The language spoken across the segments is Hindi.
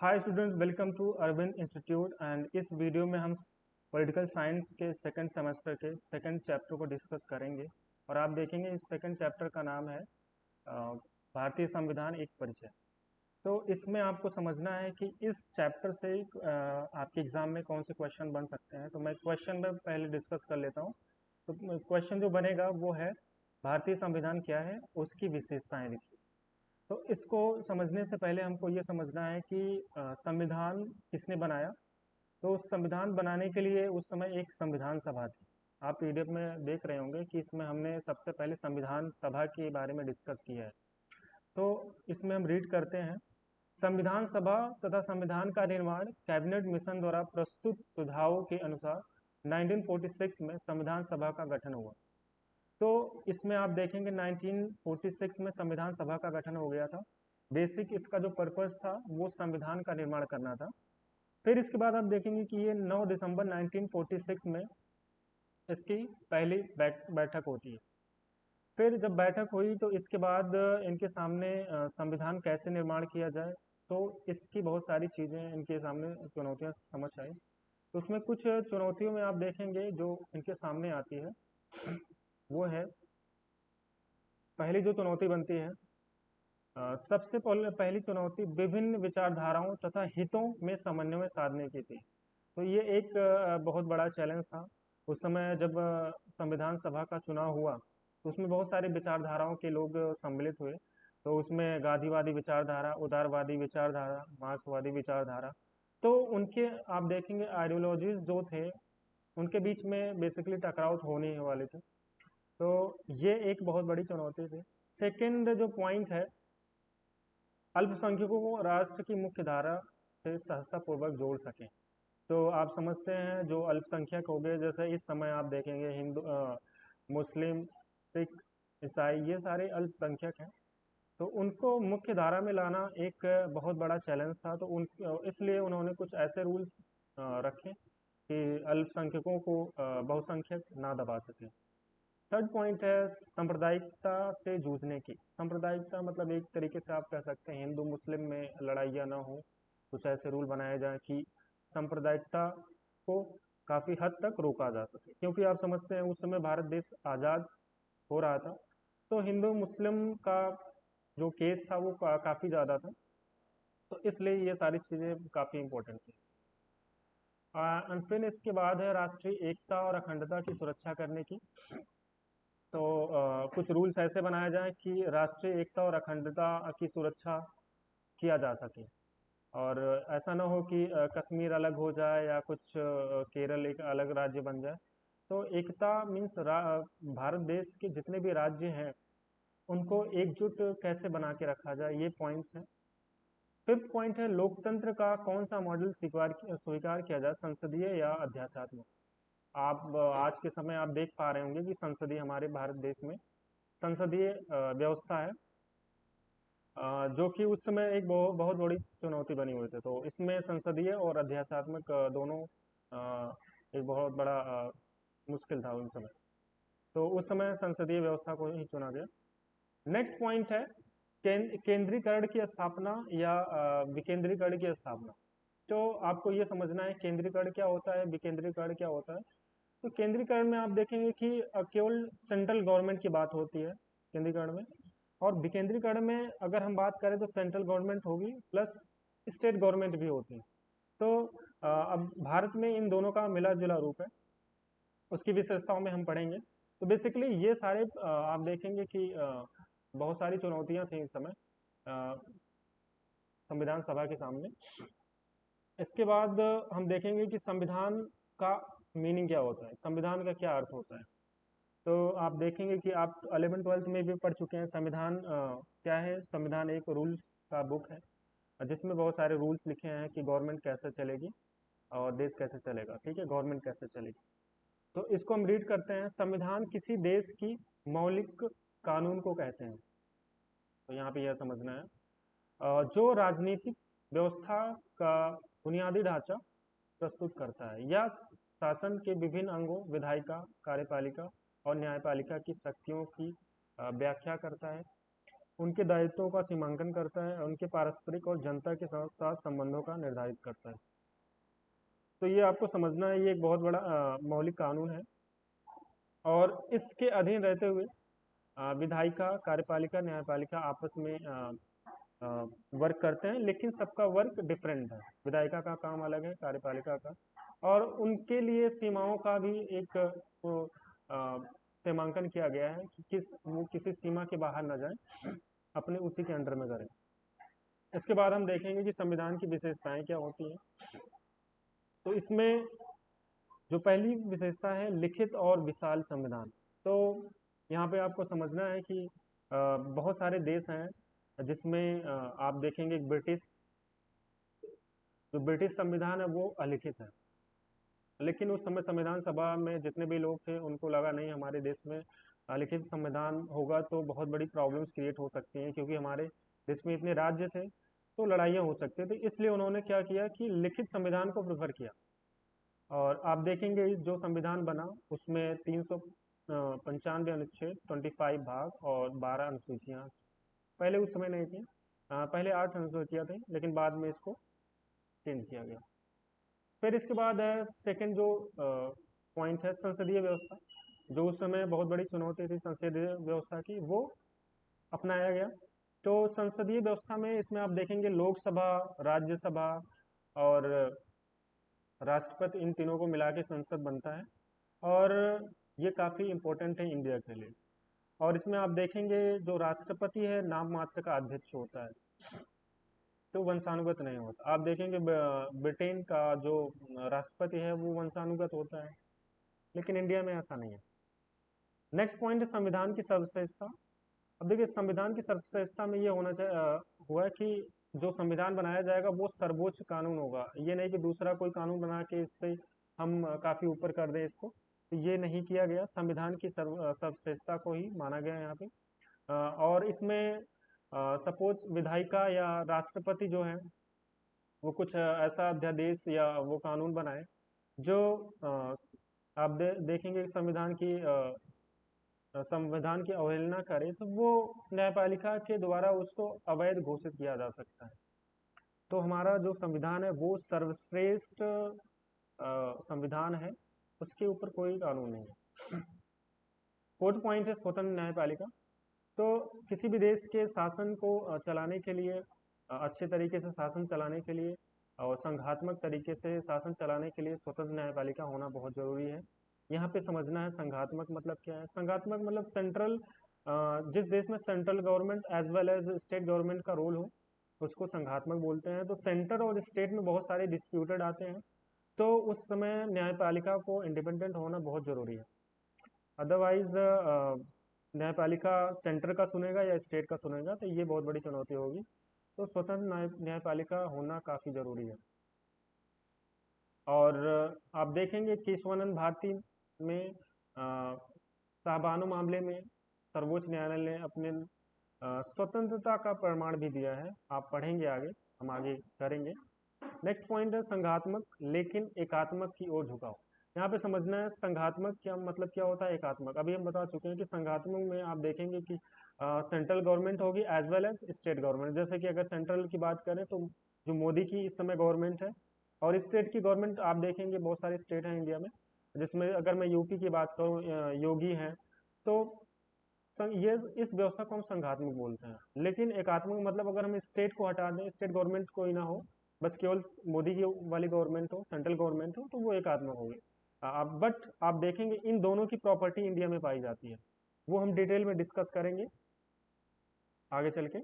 Hi students, welcome to Arvind institute. And इस वीडियो में हम पॉलिटिकल साइंस के सेकंड सेमेस्टर के सेकंड चैप्टर को डिस्कस करेंगे। और आप देखेंगे इस सेकंड चैप्टर का नाम है भारतीय संविधान एक परिचय। तो इसमें आपको समझना है कि इस चैप्टर से आपके एग्जाम में कौन से क्वेश्चन बन सकते हैं। तो मैं क्वेश्चन में पहले डिस्कस कर लेता हूँ। तो क्वेश्चन जो बनेगा वो है, भारतीय संविधान क्या है, उसकी विशेषताएं लिखिए। तो इसको समझने से पहले हमको ये समझना है कि संविधान किसने बनाया। तो संविधान बनाने के लिए उस समय एक संविधान सभा थी। आप पीडीएफ में देख रहे होंगे कि इसमें हमने सबसे पहले संविधान सभा के बारे में डिस्कस किया है। तो इसमें हम रीड करते हैं, संविधान सभा तथा संविधान का निर्माण कैबिनेट मिशन द्वारा प्रस्तुत सुझावों के अनुसार 1946 में संविधान सभा का गठन हुआ। तो इसमें आप देखेंगे 1946 में संविधान सभा का गठन हो गया था। बेसिक इसका जो पर्पस था वो संविधान का निर्माण करना था। फिर इसके बाद आप देखेंगे कि ये 9 दिसंबर 1946 में इसकी पहली बैठक होती है। फिर जब बैठक हुई तो इसके बाद इनके सामने संविधान कैसे निर्माण किया जाए, तो इसकी बहुत सारी चीज़ें इनके सामने चुनौतियां समझ आई। तो उसमें कुछ चुनौतियों में आप देखेंगे जो इनके सामने आती है वो है, पहली जो चुनौती बनती है, सबसे पहली चुनौती विभिन्न विचारधाराओं तथा हितों में समन्वय साधने की थी। तो ये एक बहुत बड़ा चैलेंज था। उस समय जब संविधान सभा का चुनाव हुआ तो उसमें बहुत सारे विचारधाराओं के लोग सम्मिलित हुए। तो उसमें गांधीवादी विचारधारा, उदारवादी विचारधारा, मार्क्सवादी विचारधारा, तो उनके आप देखेंगे आइडियोलॉजीज जो थे उनके बीच में बेसिकली टकराव होने ही वाले थे। तो ये एक बहुत बड़ी चुनौती थी। सेकंड जो पॉइंट है, अल्पसंख्यकों को राष्ट्र की मुख्य धारा से सहजतापूर्वक जोड़ सकें। तो आप समझते हैं जो अल्पसंख्यक हो गए, जैसे इस समय आप देखेंगे हिंदू, मुस्लिम, सिख, ईसाई, ये सारे अल्पसंख्यक हैं। तो उनको मुख्य धारा में लाना एक बहुत बड़ा चैलेंज था। तो इसलिए उन्होंने कुछ ऐसे रूल्स रखे कि अल्पसंख्यकों को बहुसंख्यक ना दबा सके। थर्ड पॉइंट है सांप्रदायिकता से जूझने की। सांप्रदायिकता मतलब एक तरीके से आप कह सकते हैं हिंदू मुस्लिम में लड़ाइयाँ ना हो, कुछ ऐसे रूल बनाए जाएं कि सांप्रदायिकता को काफ़ी हद तक रोका जा सके। क्योंकि आप समझते हैं उस समय भारत देश आज़ाद हो रहा था, तो हिंदू मुस्लिम का जो केस था वो काफ़ी ज़्यादा था। तो इसलिए ये सारी चीज़ें काफ़ी इंपॉर्टेंट थी। फिर इसके बाद है राष्ट्रीय एकता और अखंडता की सुरक्षा करने की। तो कुछ रूल्स ऐसे बनाए जाएं कि राष्ट्रीय एकता और अखंडता की सुरक्षा किया जा सके। और ऐसा ना हो कि कश्मीर अलग हो जाए या कुछ केरल एक अलग राज्य बन जाए। तो एकता मीन्स भारत देश के जितने भी राज्य हैं उनको एकजुट कैसे बना के रखा जाए, ये पॉइंट्स हैं। फिफ्थ पॉइंट है लोकतंत्र का कौन सा मॉडल स्वीकार किया जाए, संसदीय या अध्यात्मक। आप आज के समय आप देख पा रहे होंगे कि संसदीय हमारे भारत देश में संसदीय व्यवस्था है, जो कि उस समय एक बहुत बड़ी चुनौती बनी हुई थी। तो इसमें संसदीय और अध्यात्मक दोनों एक बहुत बड़ा मुश्किल था उस समय। तो उस समय संसदीय व्यवस्था को ही चुना गया। नेक्स्ट पॉइंट है केंद्रीकरण की स्थापना या विकेंद्रीकरण की स्थापना। तो आपको ये समझना है केंद्रीकरण क्या होता है, विकेंद्रीकरण क्या होता है। तो केंद्रीकरण में आप देखेंगे कि केवल सेंट्रल गवर्नमेंट की बात होती है केंद्रीकरण में। और विकेंद्रीकरण में अगर हम बात करें तो सेंट्रल गवर्नमेंट होगी प्लस स्टेट गवर्नमेंट भी होती है। तो अब भारत में इन दोनों का मिला जुला रूप है, उसकी विशेषताओं में हम पढ़ेंगे। तो बेसिकली ये सारे आप देखेंगे कि बहुत सारी चुनौतियां थी इस समय संविधान सभा के सामने। इसके बाद हम देखेंगे कि संविधान का मीनिंग क्या होता है, संविधान का क्या अर्थ होता है। तो आप देखेंगे कि आप 11th-12th में भी पढ़ चुके हैं संविधान क्या है। संविधान एक रूल्स का बुक है जिसमें बहुत सारे रूल्स लिखे हैं कि गवर्नमेंट कैसे चलेगी और देश कैसे चलेगा, ठीक है, गवर्नमेंट कैसे चलेगी। तो इसको हम रीड करते हैं। संविधान किसी देश की मौलिक कानून को कहते हैं। तो यहाँ पे यह समझना है जो राजनीतिक व्यवस्था का बुनियादी ढांचा प्रस्तुत करता है या शासन के विभिन्न अंगों, विधायिका, कार्यपालिका और न्यायपालिका की शक्तियों की व्याख्या करता है। उनके दायित्वों का सीमांकन करता है, उनके पारस्परिक और जनता के साथ साथ संबंधों का निर्धारित करता है। तो ये आपको समझना है, ये एक बहुत बड़ा मौलिक कानून है और इसके अधीन रहते हुए विधायिका, कार्यपालिका, न्यायपालिका आपस में वर्क करते हैं, लेकिन सबका वर्क डिफरेंट है। विधायिका का काम अलग है कार्यपालिका का, और उनके लिए सीमाओं का भी एक सीमांकन किया गया है कि वो किसी सीमा के बाहर न जाए, अपने उसी के अंडर में करें। इसके बाद हम देखेंगे कि संविधान की विशेषताएं क्या होती हैं। तो इसमें जो पहली विशेषता है लिखित और विशाल संविधान। तो यहाँ पे आपको समझना है कि बहुत सारे देश हैं जिसमें आप देखेंगे जो ब्रिटिश संविधान है वो अलिखित है, लेकिन उस समय संविधान सभा में जितने भी लोग थे उनको लगा नहीं, हमारे देश में लिखित संविधान होगा तो बहुत बड़ी प्रॉब्लम्स क्रिएट हो सकती हैं, क्योंकि हमारे देश में इतने राज्य थे तो लड़ाइयाँ हो सकती थी। इसलिए उन्होंने क्या किया कि लिखित संविधान को प्रेफर किया। और आप देखेंगे जो संविधान बना उसमें 395 अनुच्छेद, 25 भाग और 12 अनुसूचियाँ पहले उस समय नहीं थी। पहले 8 अनुसूचियाँ थी, लेकिन बाद में इसको चेंज किया गया। फिर इसके बाद है सेकंड जो पॉइंट है संसदीय व्यवस्था। जो उस समय बहुत बड़ी चुनौती थी संसदीय व्यवस्था की, वो अपनाया गया। तो संसदीय व्यवस्था में इसमें आप देखेंगे लोकसभा, राज्यसभा और राष्ट्रपति, इन तीनों को मिला के संसद बनता है, और ये काफ़ी इम्पोर्टेंट है इंडिया के लिए। और इसमें आप देखेंगे जो राष्ट्रपति है नाम मात्र का अध्यक्ष होता है, तो वंशानुगत नहीं होता। आप देखेंगे ब्रिटेन का जो राष्ट्रपति है वो वंशानुगत होता है, लेकिन इंडिया में ऐसा नहीं है। नेक्स्ट पॉइंट है संविधान की सर्वश्रेष्ठता। अब देखिए संविधान की सर्वश्रेष्ठता में ये होना चाहिए हुआ है कि जो संविधान बनाया जाएगा वो सर्वोच्च कानून होगा। ये नहीं कि दूसरा कोई कानून बना के इससे हम काफ़ी ऊपर कर दें इसको, तो ये नहीं किया गया। संविधान की सर्वश्रेष्ठता को ही माना गया यहाँ पे। और इसमें सपोज विधायिका या राष्ट्रपति जो है वो कुछ ऐसा अध्यादेश या वो कानून बनाए जो आप देखेंगे संविधान की अवहेलना करे, तो वो न्यायपालिका के द्वारा उसको अवैध घोषित किया जा सकता है। तो हमारा जो संविधान है वो सर्वश्रेष्ठ संविधान है, उसके ऊपर कोई कानून नहीं है। फोर्थ पॉइंट है स्वतंत्र न्यायपालिका। तो किसी भी देश के शासन को चलाने के लिए, अच्छे तरीके से शासन चलाने के लिए और संघात्मक तरीके से शासन चलाने के लिए स्वतंत्र न्यायपालिका होना बहुत जरूरी है। यहाँ पे समझना है संघात्मक मतलब क्या है। संघात्मक मतलब सेंट्रल, जिस देश में central government as well as state government का रोल हो उसको संघात्मक बोलते हैं। तो सेंटर और स्टेट में बहुत सारे डिस्प्यूटेड आते हैं, तो उस समय न्यायपालिका को इंडिपेंडेंट होना बहुत जरूरी है। अदरवाइज न्यायपालिका सेंटर का सुनेगा या स्टेट का सुनेगा तो ये बहुत बड़ी चुनौती होगी। तो स्वतंत्र न्यायपालिका होना काफ़ी जरूरी है। और आप देखेंगे केशवानंद भारती में साहबानो मामले में सर्वोच्च न्यायालय ने अपने स्वतंत्रता का प्रमाण भी दिया है। आप पढ़ेंगे आगे, हम आगे करेंगे। नेक्स्ट पॉइंट है संघात्मक लेकिन एकात्मक की ओर झुकाव। यहाँ पे समझना है संघात्मक क्या मतलब, क्या होता है एकात्मक। अभी हम बता चुके हैं कि संघात्मक में आप देखेंगे कि सेंट्रल गवर्नमेंट होगी as well as state government. जैसे कि अगर सेंट्रल की बात करें तो जो मोदी की इस समय गवर्नमेंट है, और स्टेट की गवर्नमेंट आप देखेंगे बहुत सारे स्टेट हैं इंडिया में, जिसमें अगर मैं यूपी की बात करूँ, योगी हैं, तो ये इस व्यवस्था को हम संघात्मक बोलते हैं। लेकिन एकात्मक मतलब अगर हम स्टेट को हटा दें, स्टेट गवर्नमेंट कोई ना हो, बस केवल मोदी की वाली गवर्नमेंट हो, सेंट्रल गवर्नमेंट हो, तो वो एकात्मक होगी। बट आप देखेंगे इन दोनों की प्रॉपर्टी इंडिया में पाई जाती है, वो हम डिटेल में डिस्कस करेंगे आगे चल के।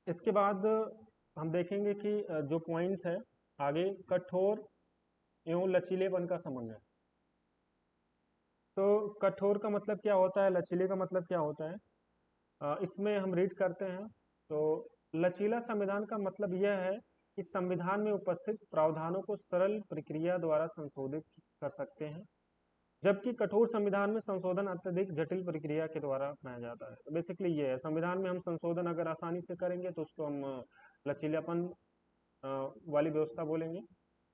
इसके बाद हम देखेंगे कि जो पॉइंट्स है आगे, कठोर एवं लचीलेपन का समन्वय। तो कठोर का मतलब क्या होता है, लचीले का मतलब क्या होता है, इसमें हम रीड करते हैं। तो लचीला संविधान का मतलब यह है कि संविधान में उपस्थित प्रावधानों को सरल प्रक्रिया द्वारा संशोधित कर सकते हैं, जबकि कठोर संविधान में संशोधन अत्यधिक जटिल प्रक्रिया के द्वारा अपनाया जाता है। तो बेसिकली ये है, संविधान में हम संशोधन अगर आसानी से करेंगे तो उसको हम लचीलापन वाली व्यवस्था बोलेंगे।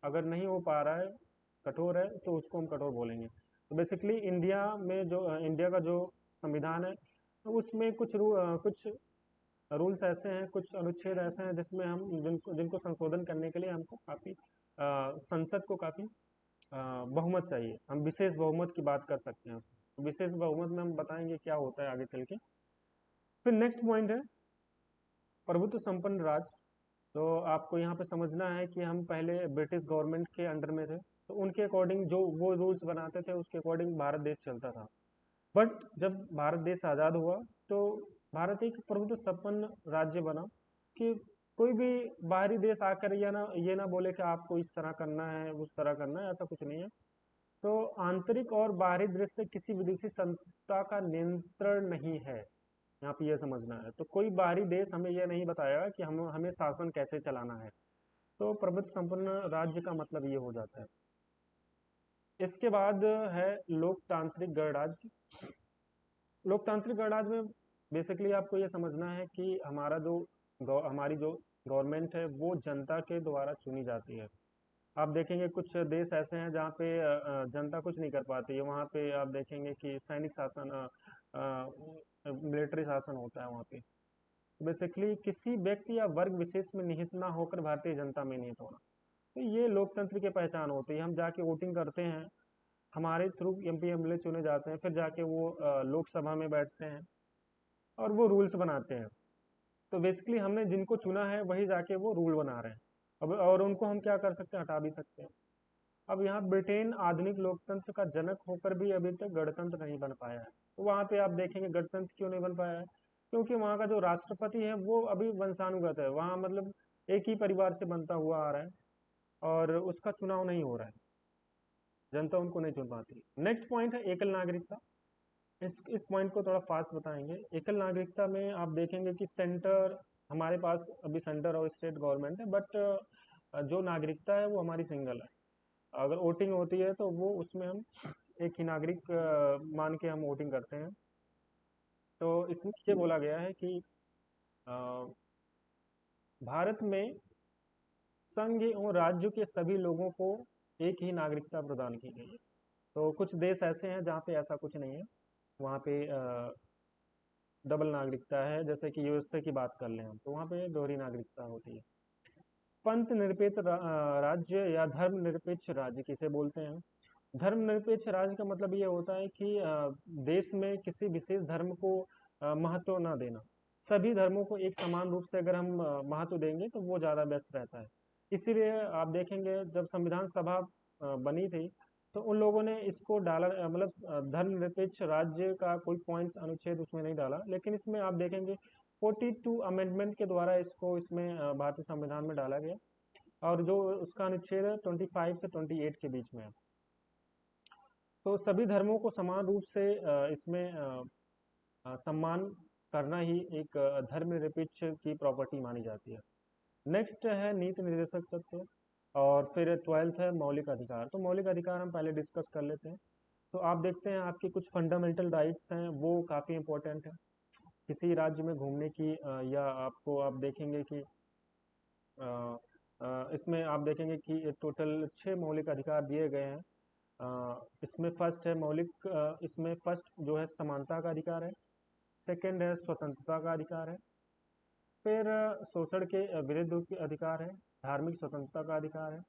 अगर नहीं हो पा रहा है, कठोर है, तो उसको हम कठोर बोलेंगे। तो बेसिकली इंडिया में जो इंडिया का जो संविधान है तो उसमें कुछ रूल्स ऐसे हैं, कुछ अनुच्छेद ऐसे हैं जिसमें हम जिनको जिनको संशोधन करने के लिए हमको काफ़ी संसद को काफ़ी बहुमत चाहिए। हम विशेष बहुमत की बात कर सकते हैं। तो विशेष बहुमत में हम बताएंगे क्या होता है आगे चल के। फिर नेक्स्ट पॉइंट है प्रभुत्व संपन्न राज्य। तो आपको यहाँ पे समझना है कि हम पहले ब्रिटिश गवर्नमेंट के अंडर में थे, तो उनके अकॉर्डिंग जो वो रूल्स बनाते थे उसके अकॉर्डिंग भारत देश चलता था। बट जब भारत देश आज़ाद हुआ तो भारत एक प्रभुत्व संपन्न राज्य बना कि कोई भी बाहरी देश आकर ये ना बोले कि आपको इस तरह करना है उस तरह करना है, ऐसा कुछ नहीं है। तो आंतरिक और बाहरी दृष्टि से किसी विदेशी सत्ता का नियंत्रण नहीं है, यहाँ पे ये समझना है। तो कोई बाहरी देश हमें यह नहीं बताएगा कि हम हमें शासन कैसे चलाना है। तो प्रभुत्व संपन्न राज्य का मतलब ये हो जाता है। इसके बाद है लोकतांत्रिक गणराज्य। लोकतांत्रिक गणराज्य में बेसिकली आपको ये समझना है कि हमारी जो गवर्नमेंट है वो जनता के द्वारा चुनी जाती है। आप देखेंगे कुछ देश ऐसे हैं जहाँ पे जनता कुछ नहीं कर पाती है। वहाँ पे आप देखेंगे कि सैनिक शासन, मिलिट्री शासन होता है वहाँ पे। बेसिकली किसी व्यक्ति या वर्ग विशेष में निहित ना होकर भारतीय जनता में निहित होना, तो ये लोकतंत्र की पहचान होती है। हम जाके वोटिंग करते हैं, हमारे थ्रू एमपी एमएलए चुने जाते हैं, फिर जाके वो लोकसभा में बैठते हैं और वो रूल्स बनाते हैं। तो बेसिकली हमने जिनको चुना है वही जाके वो रूल बना रहे हैं। अब और उनको हम क्या कर सकते हैं, हटा भी सकते हैं। अब यहाँ ब्रिटेन आधुनिक लोकतंत्र का जनक होकर भी अभी तक गणतंत्र नहीं बन पाया है। तो वहाँ पे आप देखेंगे गणतंत्र क्यों नहीं बन पाया है, क्योंकि वहाँ का जो राष्ट्रपति है वो अभी वंशानुगत है। वहाँ मतलब एक ही परिवार से बनता हुआ आ रहा है और उसका चुनाव नहीं हो रहा है, जनता उनको नहीं चुन पाती। नेक्स्ट पॉइंट है एकल नागरिकता। इस पॉइंट को थोड़ा फास्ट बताएंगे। एकल नागरिकता में आप देखेंगे कि सेंटर, हमारे पास अभी सेंटर और स्टेट गवर्नमेंट है, बट जो नागरिकता है वो हमारी सिंगल है। अगर वोटिंग होती है तो वो उसमें हम एक ही नागरिक मान के हम वोटिंग करते हैं। तो इसमें ये बोला गया है कि अ, भारत में संघ और राज्य के सभी लोगों को एक ही नागरिकता प्रदान की गई है। तो कुछ देश ऐसे हैं जहाँ पे ऐसा कुछ नहीं है, वहाँ पे डबल नागरिकता है। जैसे कि यूएसए की बात कर लें हम, तो वहाँ पे दोहरी नागरिकता होती है। पंथ निरपेक्ष राज्य या धर्मनिरपेक्ष राज्य किसे बोलते हैं? धर्मनिरपेक्ष राज्य का मतलब ये होता है कि देश में किसी विशेष धर्म को महत्व ना देना। सभी धर्मों को एक समान रूप से अगर हम महत्व देंगे तो वो ज़्यादा बेस्ट रहता है। इसीलिए आप देखेंगे जब संविधान सभा बनी थी तो उन लोगों ने इसको डाला, मतलब धर्मनिरपेक्ष राज्य का कोई पॉइंट अनुच्छेद उसमें नहीं डाला, लेकिन इसमें आप देखेंगे 42 अमेंडमेंट के द्वारा इसको इसमें भारतीय संविधान में डाला गया। और जो उसका अनुच्छेद है 25 से 28 के बीच में है। तो सभी धर्मों को समान रूप से इसमें सम्मान करना ही एक धर्मनिरपेक्ष की प्रॉपर्टी मानी जाती है। नेक्स्ट है नीति निर्देशक तत्व, और फिर 12th है मौलिक अधिकार। तो मौलिक अधिकार हम पहले डिस्कस कर लेते हैं। तो आप देखते हैं आपके कुछ फंडामेंटल राइट्स हैं वो काफ़ी इंपॉर्टेंट है। किसी राज्य में घूमने की या आपको आप देखेंगे कि इसमें आप देखेंगे कि टोटल 6 मौलिक अधिकार दिए गए हैं। इसमें फर्स्ट जो है समानता का अधिकार है। सेकंड है स्वतंत्रता का अधिकार है। फिर शोषण के विरुद्ध के अधिकार है। धार्मिक स्वतंत्रता का अधिकार है।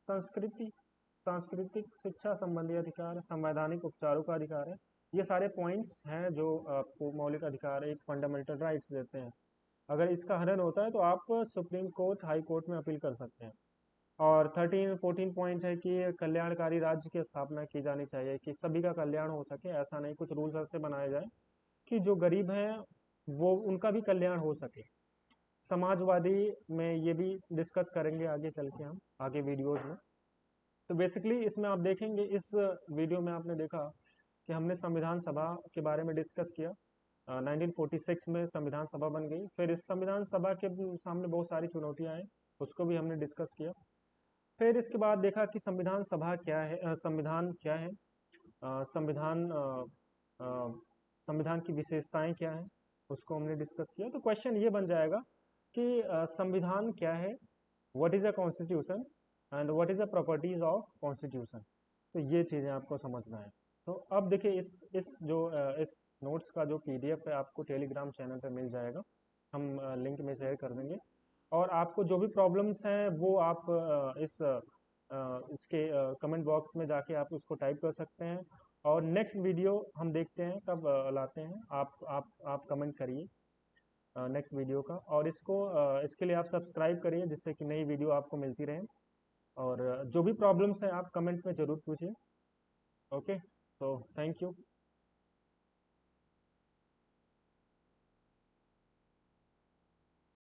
संस्कृति सांस्कृतिक शिक्षा संबंधी अधिकार है। संवैधानिक उपचारों का अधिकार है। ये सारे पॉइंट्स हैं जो आपको मौलिक अधिकार, एक फंडामेंटल राइट्स देते हैं। अगर इसका हनन होता है तो आप सुप्रीम कोर्ट, हाई कोर्ट में अपील कर सकते हैं। और 14 पॉइंट है कि कल्याणकारी राज्य की स्थापना की जानी चाहिए कि सभी का कल्याण हो सके। ऐसा नहीं, कुछ रूल्स ऐसे बनाए जाए कि जो गरीब हैं वो उनका भी कल्याण हो सके। समाजवादी में ये भी डिस्कस करेंगे आगे चल के, हम आगे वीडियोज में। तो बेसिकली इसमें आप देखेंगे, इस वीडियो में आपने देखा कि हमने संविधान सभा के बारे में डिस्कस किया। 1946 में संविधान सभा बन गई। फिर इस संविधान सभा के सामने बहुत सारी चुनौतियां आई, उसको भी हमने डिस्कस किया। फिर इसके बाद देखा कि संविधान सभा क्या है, संविधान क्या है, संविधान संविधान की विशेषताएं क्या हैं, उसको हमने डिस्कस किया। तो क्वेश्चन ये बन जाएगा कि संविधान क्या है, what is a constitution and what is the properties of constitution. तो ये चीज़ें आपको समझना है। तो अब देखिए इस नोट्स का जो PDF है आपको टेलीग्राम चैनल पे मिल जाएगा, हम लिंक में शेयर कर देंगे। और आपको जो भी प्रॉब्लम्स हैं वो आप इसके कमेंट बॉक्स में जाके आप उसको टाइप कर सकते हैं। और नेक्स्ट वीडियो हम देखते हैं कब लाते हैं, आप कमेंट करिए नेक्स्ट वीडियो का। और इसके लिए आप सब्सक्राइब करिए जिससे कि नई वीडियो आपको मिलती रहे। और जो भी प्रॉब्लम्स हैं आप कमेंट में ज़रूर पूछिए। ओके, तो थैंक यू।